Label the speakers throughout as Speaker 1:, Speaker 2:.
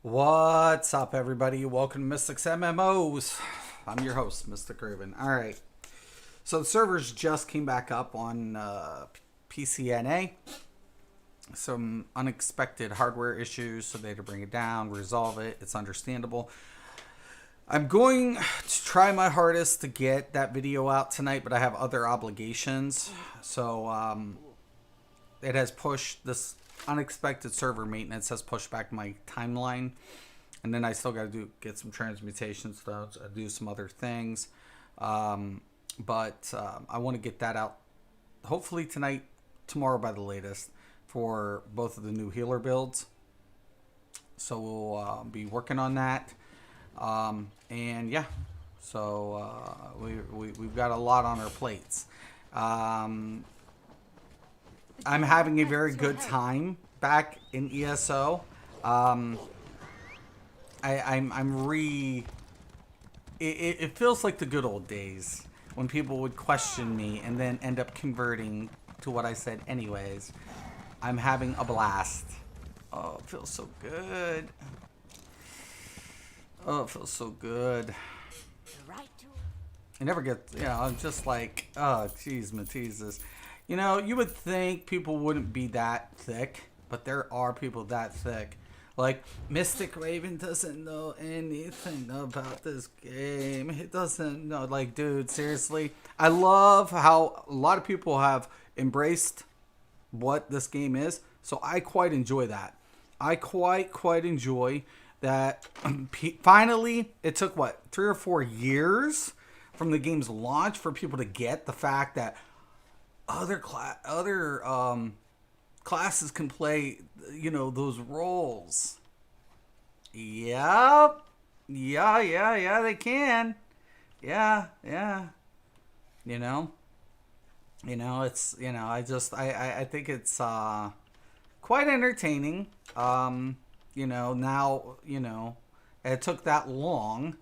Speaker 1: What's up, everybody? Welcome to Mystics MMOs. I'm your host, Mystic Raven. All right. So the servers just came back up on PCNA. Some unexpected hardware issues, so they had to bring it down, resolve it. It's understandable. I'm going to try my hardest to get that video out tonight, but I have other obligations. So it has pushed this unexpected server maintenance has pushed back my timeline, and then I still got to get some transmutation stuff, do some other things, but I want to get that out hopefully tonight, tomorrow by the latest, for both of the new healer builds. So we'll be working on that, and yeah, so we've got a lot on our plates. I'm having a very good time back in ESO. It feels like the good old days when people would question me and then end up converting to what I said anyways. I'm having a blast. Oh, it feels so good. Oh, it feels so good. I never get, I'm just like, oh, jeez, Matesis. You would think people wouldn't be that thick, but there are people that thick. Like, Mystic Raven doesn't know anything about this game. He doesn't know. Like, dude, seriously. I love how a lot of people have embraced what this game is. So I quite enjoy that. I quite enjoy that. Finally, it took, 3 or 4 years from the game's launch for people to get the fact that other classes can play, those roles. Yep. Yeah, they can. Yeah. I think it's quite entertaining. Now, it took that long.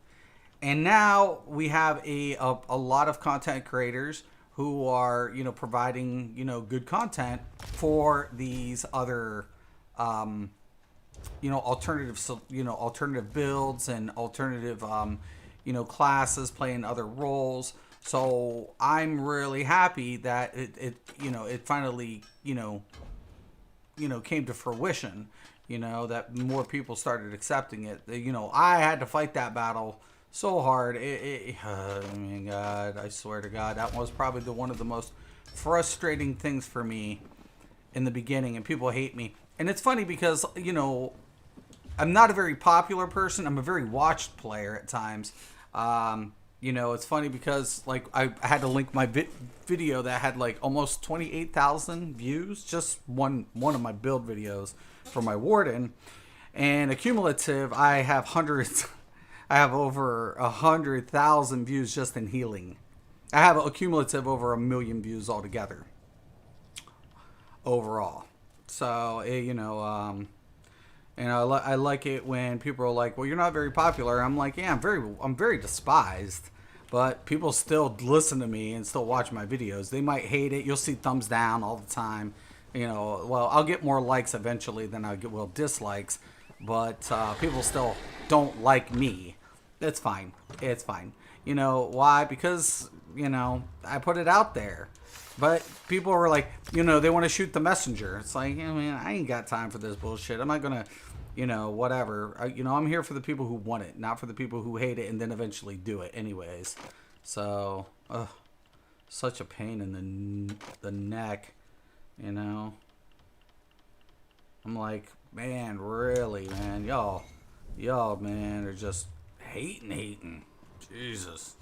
Speaker 1: And now we have a lot of content creators who are, providing, good content for these other, alternative builds and alternative, classes playing other roles. So I'm really happy that it finally, came to fruition, that more people started accepting it. I had to fight that battle so hard. Oh my God, I swear to God, that was probably one of the most frustrating things for me in the beginning, and people hate me. And it's funny because, I'm not a very popular person. I'm a very watched player at times. It's funny because, like, I had to link my video that had, like, almost 28,000 views, just one of my build videos for my warden. And accumulative, I have hundreds... I have over 100,000 views just in healing. I have a cumulative over 1 million views altogether. Overall. So, I like it when people are like, well, you're not very popular. I'm like, yeah, I'm very despised. But people still listen to me and still watch my videos. They might hate it. You'll see thumbs down all the time. I'll get more likes eventually than I will dislikes. But people still don't like me. It's fine. It's fine. You know why? Because, I put it out there. But people were like, they want to shoot the messenger. It's like, I ain't got time for this bullshit. I'm not going to, whatever. I'm here for the people who want it, not for the people who hate it and then eventually do it anyways. So, such a pain in the neck, I'm like, man, really, man. Y'all, man, are just hating. Jesus.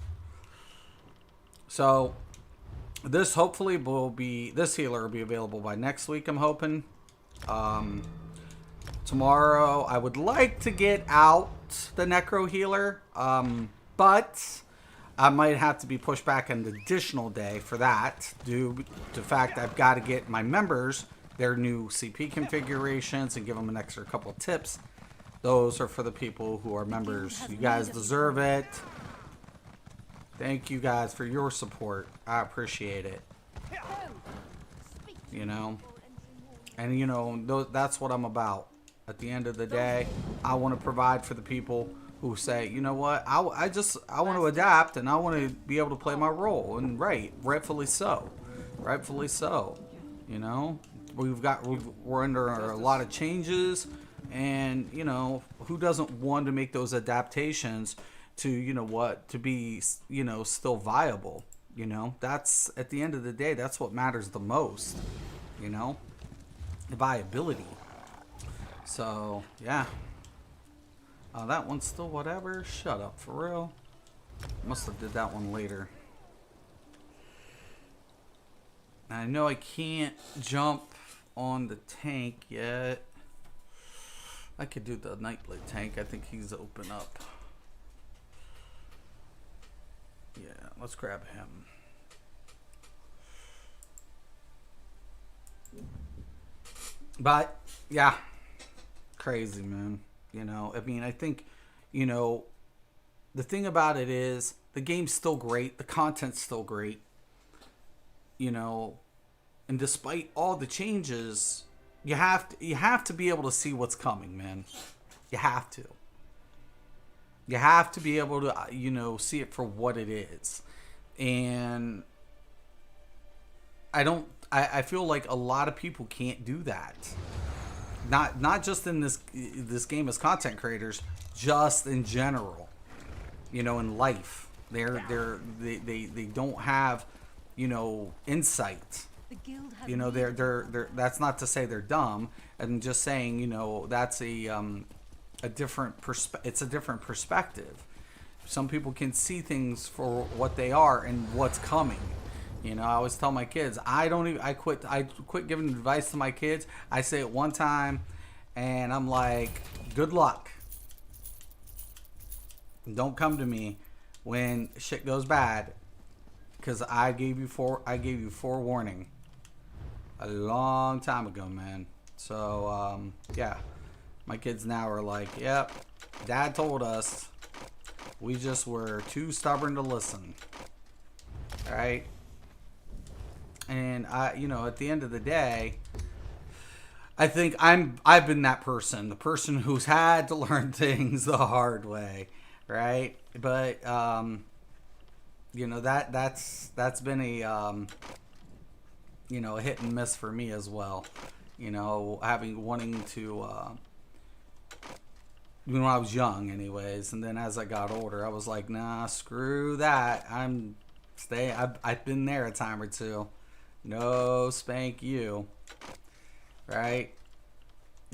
Speaker 1: So this hopefully this healer will be available by next week, I'm hoping. Tomorrow I would like to get out the necro healer, but I might have to be pushed back an additional day for that, due to the fact I've got to get my members their new CP configurations and give them an extra couple of tips. Those are for the people who are members. You guys deserve it. Thank you guys for your support. I appreciate it. And that's what I'm about. At the end of the day, I want to provide for the people who say, you know what, I want to adapt and I want to be able to play my role. And rightfully so. Rightfully so. You know, we're under a lot of changes, and you know, who doesn't want to make those adaptations to, you know what, to be, you know, still viable. You know, that's, at the end of the day, that's what matters the most. You know, the viability. So yeah. That one's still whatever. Shut up, for real. Must have did that one later. I know I can't jump on the tank yet. I could do the Nightblade tank. I think he's open up. Yeah, let's grab him. But yeah, crazy, man. You know, I mean, I think, you know, the thing about it is the game's still great, the content's still great, you know, and despite all the changes, you have to be able to see what's coming, man. You have to. You have to be able to, you know, see it for what it is. And I feel like a lot of people can't do that. Not just in this game as content creators, just in general, you know, in life, they don't have, you know, insight. You know, they're that's not to say they're dumb. I'm just saying, you know, that's a different it's a different perspective. Some people can see things for what they are and what's coming. You know, I always tell my kids, I quit giving advice to my kids. I say it one time, and I'm like, good luck. Don't come to me when shit goes bad, because I gave you forewarning a long time ago, man. So yeah, my kids now are like, yep, Dad told us. We just were too stubborn to listen. All right. And you know, at the end of the day, I think I've been that person, the person who's had to learn things the hard way, right? But you know, that's been a you know, a hit and miss for me as well. You know, wanting to when I was young, anyways, and then as I got older, I was like, nah, screw that. I've been there a time or two. No, spank you. Right?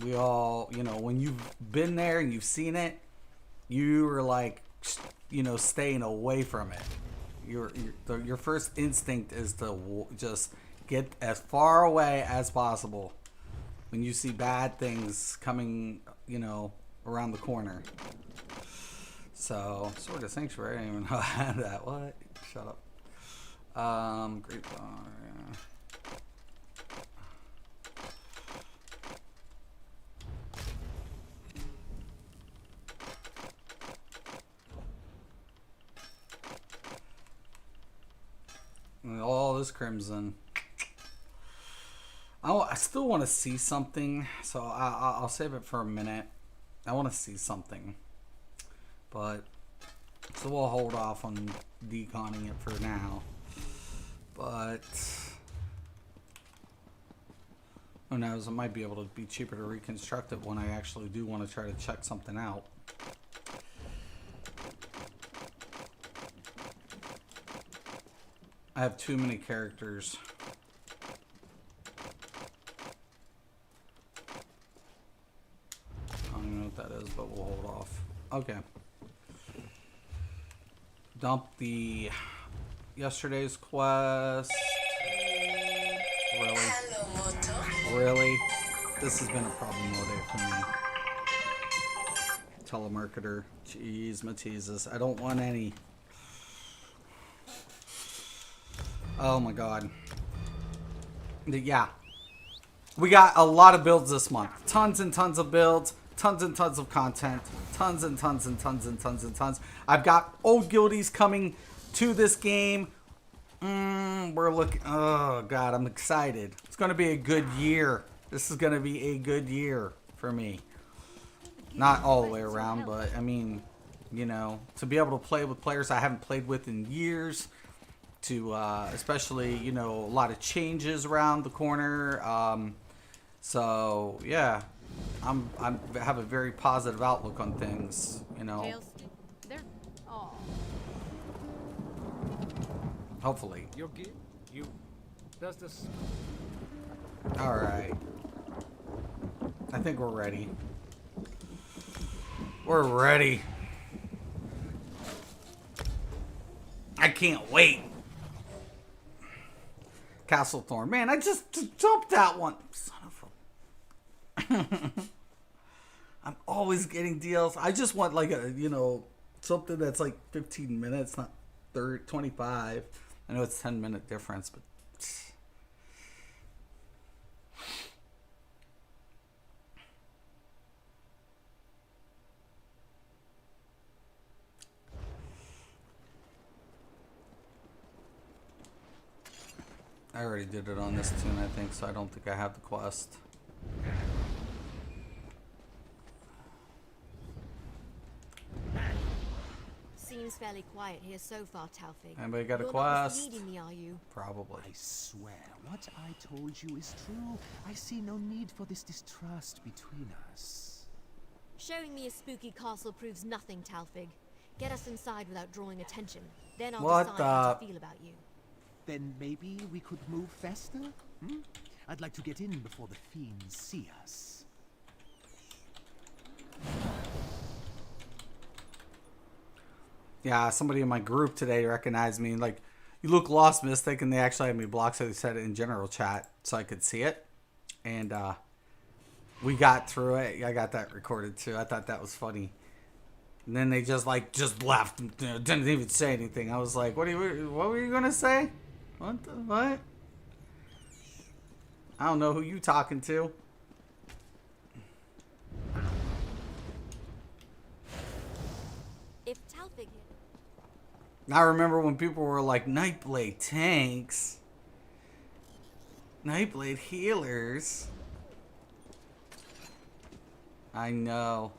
Speaker 1: We all, you know, when you've been there and you've seen it, you are like, you know, staying away from it. Your first instinct is to just get as far away as possible when you see bad things coming, you know, around the corner. So, Sword of Sanctuary, I didn't even know I had that. What? Shut up. Great bar. And all this crimson. I still want to see something, so I'll save it for a minute. I want to see something, but so we'll hold off on deconning it for now. But who knows? It might be able to be cheaper to reconstruct it when I actually do want to try to check something out. I have too many characters. I don't know what that is, but we'll hold off. Okay. Dump the yesterday's quest. Really? Really? This has been a problem all day for me. Telemarketer. Jeez, Mateesus. I don't want any. Oh my god. Yeah. We got a lot of builds this month. Tons and tons of builds. Tons and tons of content. Tons and tons and tons and tons and tons. I've got old guildies coming to this game. We're looking... Oh, God, I'm excited. It's going to be a good year. This is going to be a good year for me. Not all the way around, but I mean, you know, to be able to play with players I haven't played with in years, to especially, you know, a lot of changes around the corner. So yeah, I have a very positive outlook on things, you know.
Speaker 2: They're oh.
Speaker 1: Hopefully.
Speaker 3: You're good. You does this.
Speaker 1: All right. I think we're ready. We're ready. I can't wait. Castlethorn. Man, I just jumped that one. Son of a... I'm always getting deals. I just want like a, you know, something that's like 15 minutes, not 30, 25. I know it's 10-minute difference, but... I already did it on this tune, I think, so I don't think I have the quest.
Speaker 2: Seems fairly quiet here so far, Taufig.
Speaker 1: Anybody got a
Speaker 2: You're
Speaker 1: quest?
Speaker 2: not misleading me, are you?
Speaker 1: Probably.
Speaker 4: I swear, what I told you is true. I see no need for this distrust between us.
Speaker 2: Showing me a spooky castle proves nothing, Taufig. Get us inside without drawing attention. Then I'll
Speaker 1: What
Speaker 2: decide how to feel about you.
Speaker 4: Then maybe we could move faster? Hmm? I'd like to get in before the fiends see us.
Speaker 1: Yeah, somebody in my group today recognized me. Like, you look lost, Mystic, and they actually had me blocked, so they said it in general chat so I could see it. And we got through it. I got that recorded too. I thought that was funny. And then they just left. Didn't even say anything. I was like, what were you gonna say? What? I don't know who you talking to.
Speaker 2: If Taufig...
Speaker 1: I remember when people were like, Nightblade tanks. Nightblade healers. I know.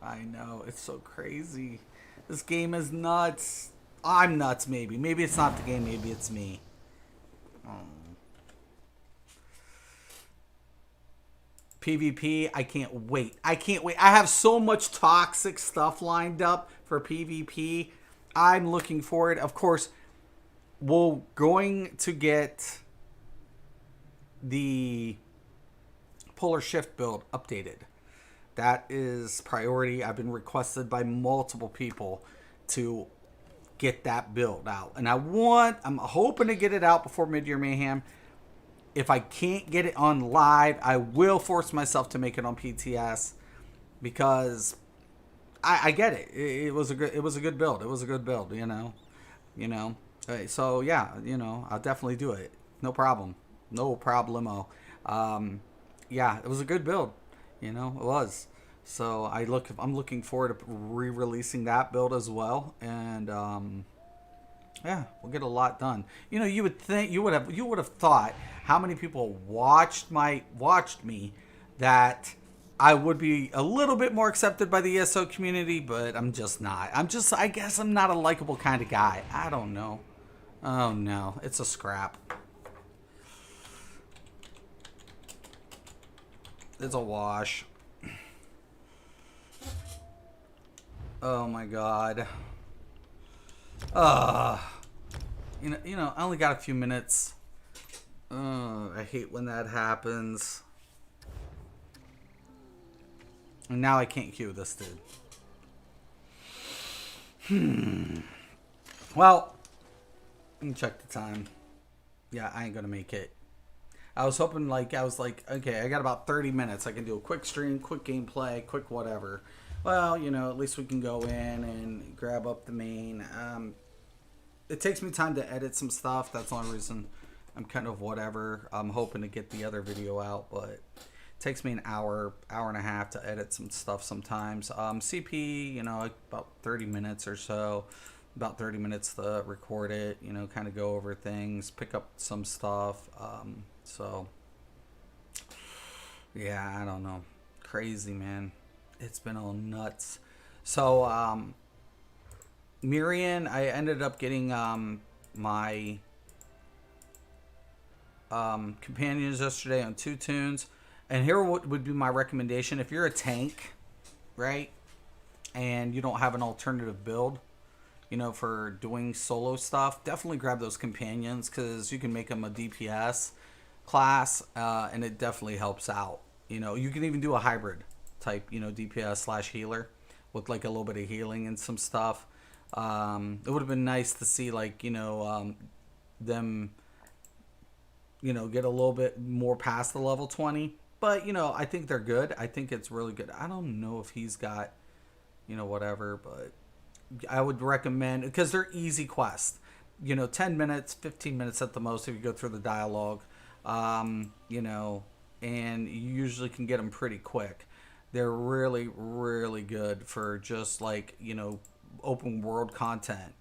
Speaker 1: I know. It's so crazy. This game is nuts. I'm nuts, maybe. Maybe it's not the game. Maybe it's me. PvP, I can't wait. I can't wait. I have so much toxic stuff lined up for PvP. I'm looking forward. Of course, we're going to get the Polar Shift build updated. That is priority. I've been requested by multiple people to get that build out. And I'm hoping to get it out before Mid-Year Mayhem. If I can't get it on live, I will force myself to make it on PTS because I get it. It was a good build. It was a good build, you know. So yeah, I'll definitely do it. No problem. No problemo. Yeah, it was a good build. It was. So I'm looking forward to re-releasing that build as well, and yeah, we'll get a lot done. You would think you would have thought how many people watched me that I would be a little bit more accepted by the ESO community, but I'm just not. I guess I'm not a likable kind of guy. I don't know. Oh no, it's a scrap. It's a wash. Oh my god. I only got a few minutes. I hate when that happens. And now I can't queue this dude. Well, let me check the time. Yeah, I ain't gonna make it. I was hoping, okay, I got about 30 minutes. I can do a quick stream, quick gameplay, quick whatever. Well, at least we can go in and grab up the main. It takes me time to edit some stuff. That's the only reason I'm kind of whatever. I'm hoping to get the other video out, but it takes me an hour and a half to edit some stuff sometimes. CP, about 30 minutes or so. About 30 minutes to record it, kind of go over things, pick up some stuff. So, yeah, I don't know. Crazy, man. It's been all nuts. So, Mirian, I ended up getting my companions yesterday on 2 tunes. And here would be my recommendation. If you're a tank, right, and you don't have an alternative build, for doing solo stuff, definitely grab those companions because you can make them a DPS class, and it definitely helps out. You can even do a hybrid type, DPS / healer with like a little bit of healing and some stuff. It would have been nice to see like, them, get a little bit more past the level 20. But, I think they're good. I think it's really good. I don't know if he's got, whatever, but I would recommend, because they're easy quests. 10 minutes, 15 minutes at the most if you go through the dialogue. And you usually can get them pretty quick. They're really, really good for just like, open world content.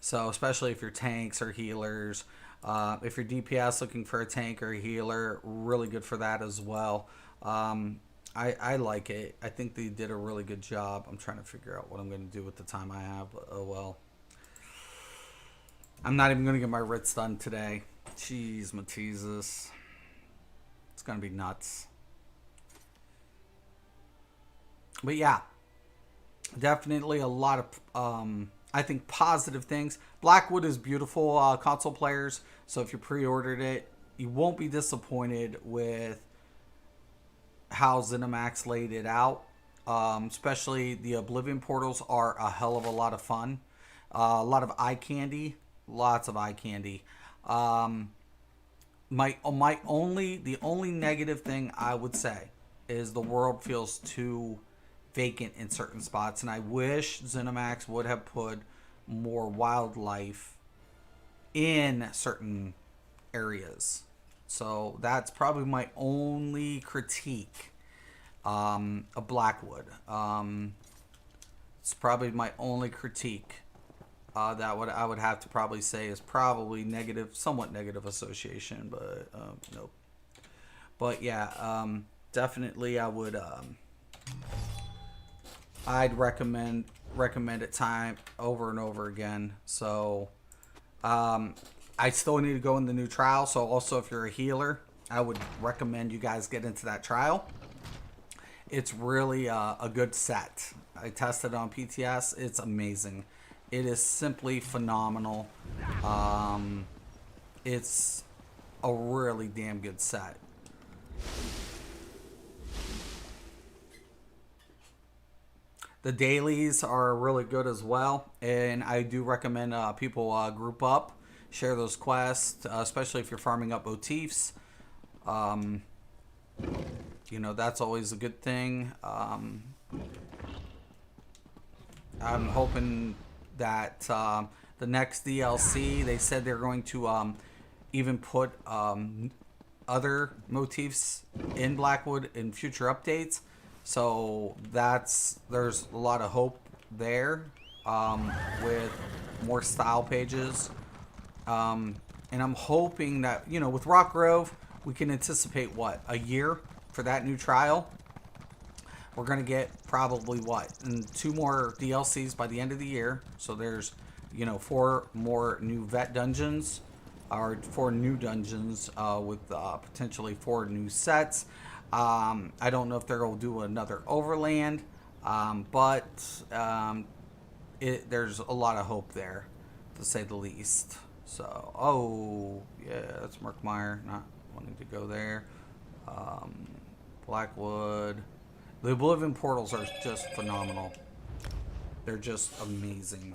Speaker 1: So especially if you're tanks or healers, if you're DPS looking for a tank or a healer, really good for that as well. I like it. I think they did a really good job. I'm trying to figure out what I'm going to do with the time I have. Oh well. I'm not even going to get my Ritz done today. Jeez, Mateezus. It's going to be nuts. But yeah, definitely a lot of, I think, positive things. Blackwood is beautiful, console players. So if you pre-ordered it, you won't be disappointed with how ZeniMax laid it out. Especially the Oblivion portals are a hell of a lot of fun. A lot of eye candy. Lots of eye candy. The only negative thing I would say is the world feels too vacant in certain spots, and I wish ZeniMax would have put more wildlife in certain areas. So that's probably my only critique of Blackwood. It's probably my only critique that I would have to probably say is probably negative, somewhat negative association, but nope. But yeah, definitely I would. I'd recommend it time over and over again. So I still need to go in the new trial. So also, if you're a healer, I would recommend you guys get into that trial. It's really a good set. I tested it on PTS. It's amazing. It is simply phenomenal. It's a really damn good set. The dailies are really good as well, and I do recommend people group up, share those quests, especially if you're farming up motifs. That's always a good thing. I'm hoping that the next DLC, they said they're going to even put other motifs in Blackwood in future updates. So there's a lot of hope there with more style pages. And I'm hoping that, with Rock Grove, we can anticipate a year for that new trial. We're going to get probably 2 more DLCs by the end of the year. So there's, 4 more new vet dungeons, or 4 new dungeons with potentially 4 new sets. I don't know if they're going to do another overland, but there's a lot of hope there, to say the least. So, that's Merkmeyer, not wanting to go there. Blackwood. The Oblivion portals are just phenomenal. They're just amazing.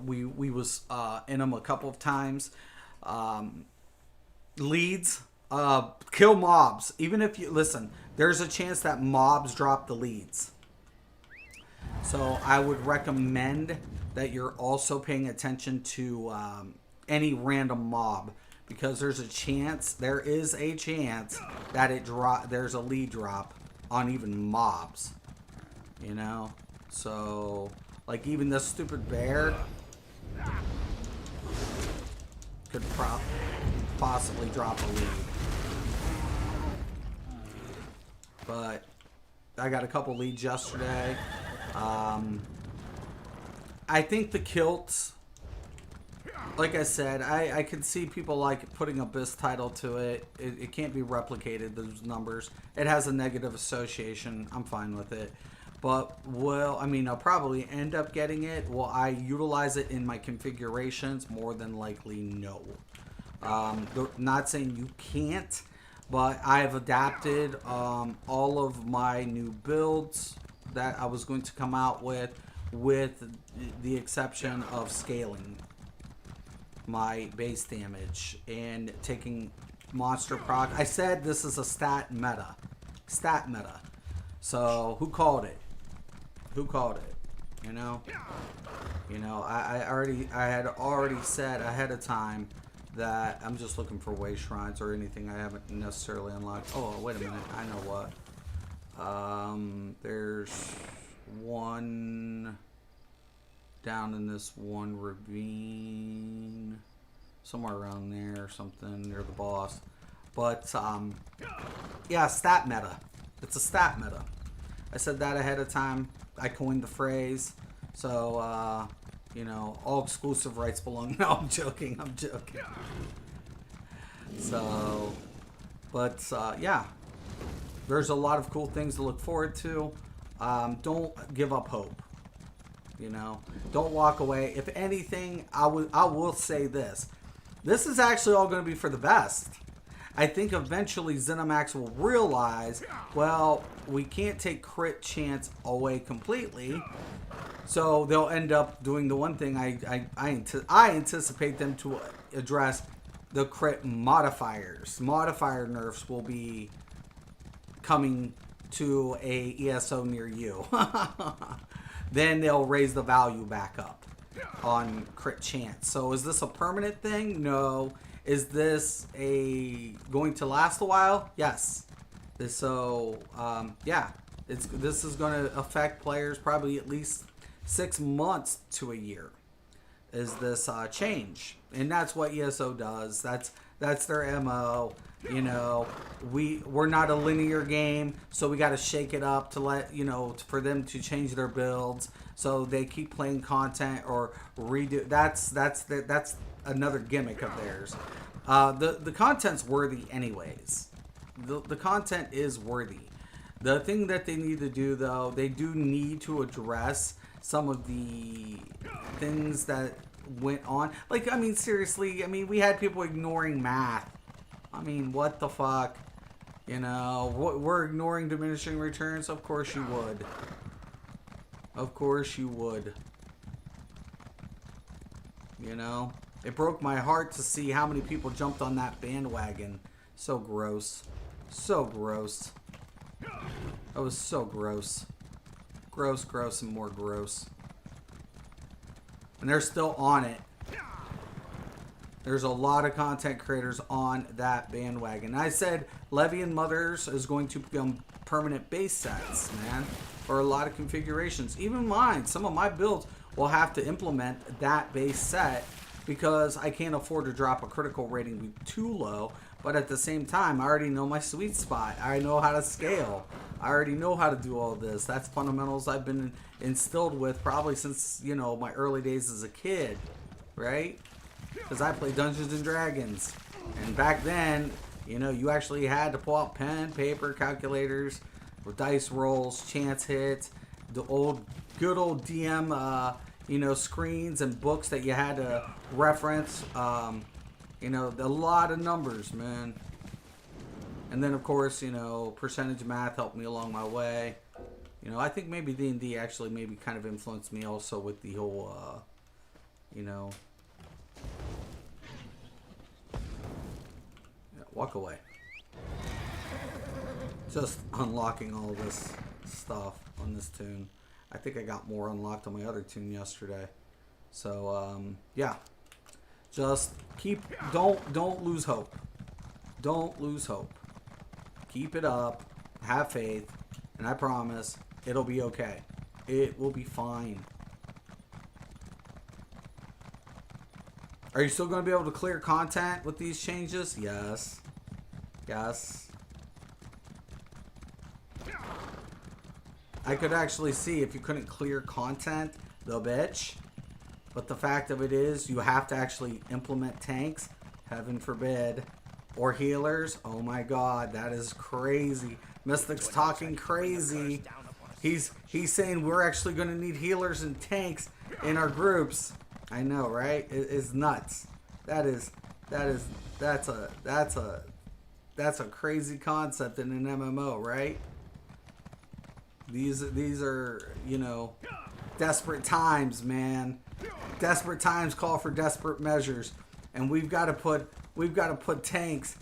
Speaker 1: We was in them a couple of times. Leads. Kill mobs. Even if you listen, there's a chance that mobs drop the leads. So I would recommend that you're also paying attention to any random mob, because there is a chance that there's a lead drop on even mobs. So like even this stupid bear could possibly drop a lead. But I got a couple leads yesterday. I think the kilts, like I said, I can see people like putting a BIS title to it. It can't be replicated, those numbers. It has a negative association. I'm fine with it. But, well, I mean, I'll probably end up getting it. Will I utilize it in my configurations? More than likely, no. Not saying you can't, but I have adapted all of my new builds that I was going to come out with the exception of scaling my base damage and taking monster proc. I said this is a stat meta. Stat meta. So, who called it? Who called it? You know? You know, I had already said ahead of time that I'm just looking for way shrines or anything I haven't necessarily unlocked. Oh, wait a minute. I know what. There's one down in this one ravine. Somewhere around there or something near the boss. But, yeah, stat meta. It's a stat meta. I said that ahead of time. I coined the phrase. So, you know, all exclusive rights belong. No, I'm joking. I'm joking. So, but, yeah. There's a lot of cool things to look forward to. Don't give up hope. You know, don't walk away. If anything, I will say this. This is actually all going to be for the best. I think eventually ZeniMax will realize, well, we can't take crit chance away completely. So they'll end up doing the one thing I anticipate them to address, the crit modifiers. Modifier nerfs will be coming to a ESO near you. Then they'll raise the value back up on crit chance. So is this a permanent thing? No. Is this going to last a while? Yes. So yeah, this is going to affect players probably at least 6 months to a year. Is this change? And that's what ESO does. That's their MO. You know, we're not a linear game, so we got to shake it up to let, you know, for them to change their builds. So they keep playing content or redo. That's another gimmick of theirs. The content's worthy anyways. The content is worthy. The thing that they need to do, though, they do need to address some of the things that went on. Like, I mean, seriously, I mean, we had people ignoring math. I mean, what the fuck? You know, we're ignoring diminishing returns? Of course you would. Of course you would. You know? It broke my heart to see how many people jumped on that bandwagon. So gross. So gross. That was so gross. Gross, gross, and more gross. And they're still on it. There's a lot of content creators on that bandwagon. I said Levian Mothers is going to become permanent base sets, man. For a lot of configurations. Even mine, some of my builds will have to implement that base set because I can't afford to drop a critical rating too low. But at the same time, I already know my sweet spot. I know how to scale. I already know how to do all this. That's fundamentals I've been instilled with probably since, you know, my early days as a kid, right? Because I played Dungeons and Dragons. And back then, you know, you actually had to pull out pen, paper, calculators, with dice rolls, chance hits, the good old DM, you know, screens and books that you had to reference. You know, a lot of numbers, man. And then, of course, you know, percentage math helped me along my way. You know, I think maybe D&D actually maybe kind of influenced me also with the whole, you know... Yeah, walk away. Just unlocking all this stuff on this tune. I think I got more unlocked on my other tune yesterday. So, yeah. Just don't lose hope. Don't lose hope. Keep it up. Have faith. And I promise it'll be okay. It will be fine. Are you still going to be able to clear content with these changes? Yes. Yes. I could actually see if you couldn't clear content, the bitch. But the fact of it is, you have to actually implement tanks, heaven forbid, or healers. Oh my god, that is crazy. Mystic's talking crazy. He's saying we're actually going to need healers and tanks in our groups. I know, right? It's nuts. That's a crazy concept in an MMO, right? These are, you know, desperate times, man. Desperate times call for desperate measures, and we've got to put tanks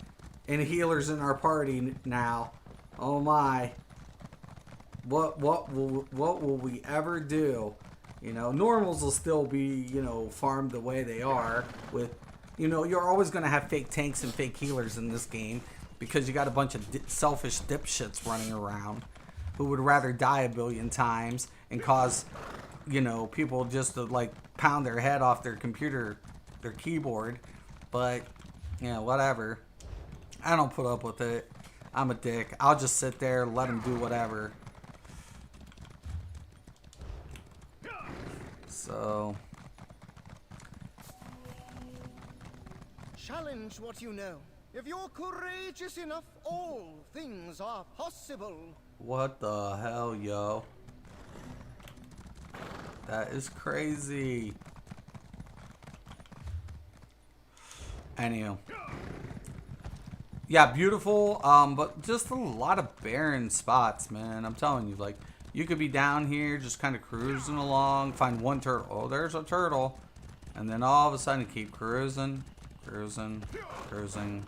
Speaker 1: and healers in our party now. Oh my. What will we ever do? You know, normals will still be, you know, farmed the way they are with, you know, you're always going to have fake tanks and fake healers in this game because you got a bunch of selfish dipshits running around who would rather die a billion times and cause, you know, people just to like pound their head off their computer, their keyboard. But, you know, whatever. I don't put up with it. I'm a dick. I'll just sit there, let them do whatever. So,
Speaker 5: challenge what you know. If you're courageous enough, all things are possible.
Speaker 1: what the hell, yo? That is crazy. Anywho. Yeah, beautiful, but just a lot of barren spots, man. I'm telling you, like, you could be down here just kind of cruising along, find one turtle. Oh, there's a turtle. And then all of a sudden keep cruising, cruising, cruising,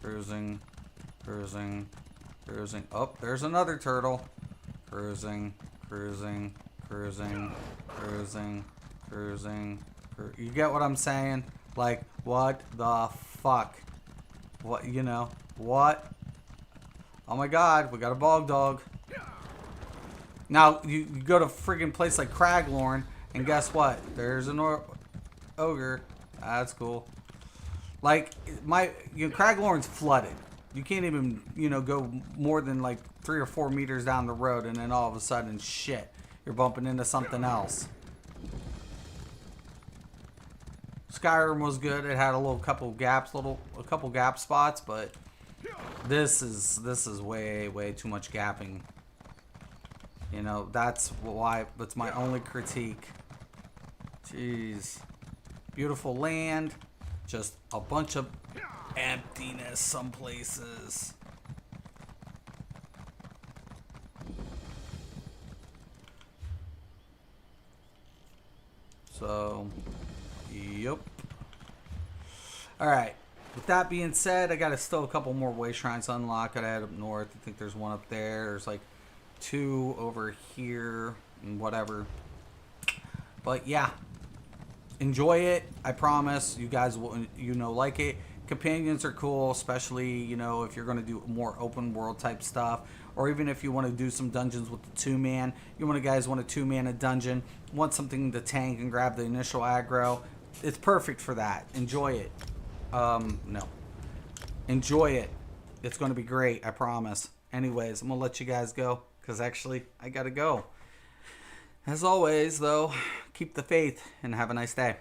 Speaker 1: cruising, cruising, cruising. Oh, there's another turtle. Cruising, cruising, cruising, cruising, cruising. You get what I'm saying? Like, what the fuck? What, you know, what? Oh my god, we got a bog dog. Now, you go to a friggin' place like Craglorn, and guess what? There's an ogre. That's cool. Like, Craglorn's flooded. You can't even, you know, go more than like 3 or 4 meters down the road, and then all of a sudden, shit, you're bumping into something else. Skyrim was good. It had a couple gap spots, but this is way too much gapping. You know, that's my only critique. Jeez. Beautiful land, just a bunch of emptiness some places. So, yep. Alright. With that being said, I got still a couple more way shrines to unlock. I had up north. I think there's one up there. There's like 2 over here and whatever. But yeah. Enjoy it. I promise. You guys will, you know, like it. Companions are cool, especially, you know, if you're going to do more open world type stuff, or even if you want to do some dungeons with the 2-man. Guys want a 2-man a dungeon, want something to tank and grab the initial aggro. It's perfect for that. Enjoy it. No. Enjoy it. It's going to be great, I promise. Anyways, I'm going to let you guys go, because actually, I got to go. As always, though, keep the faith and have a nice day.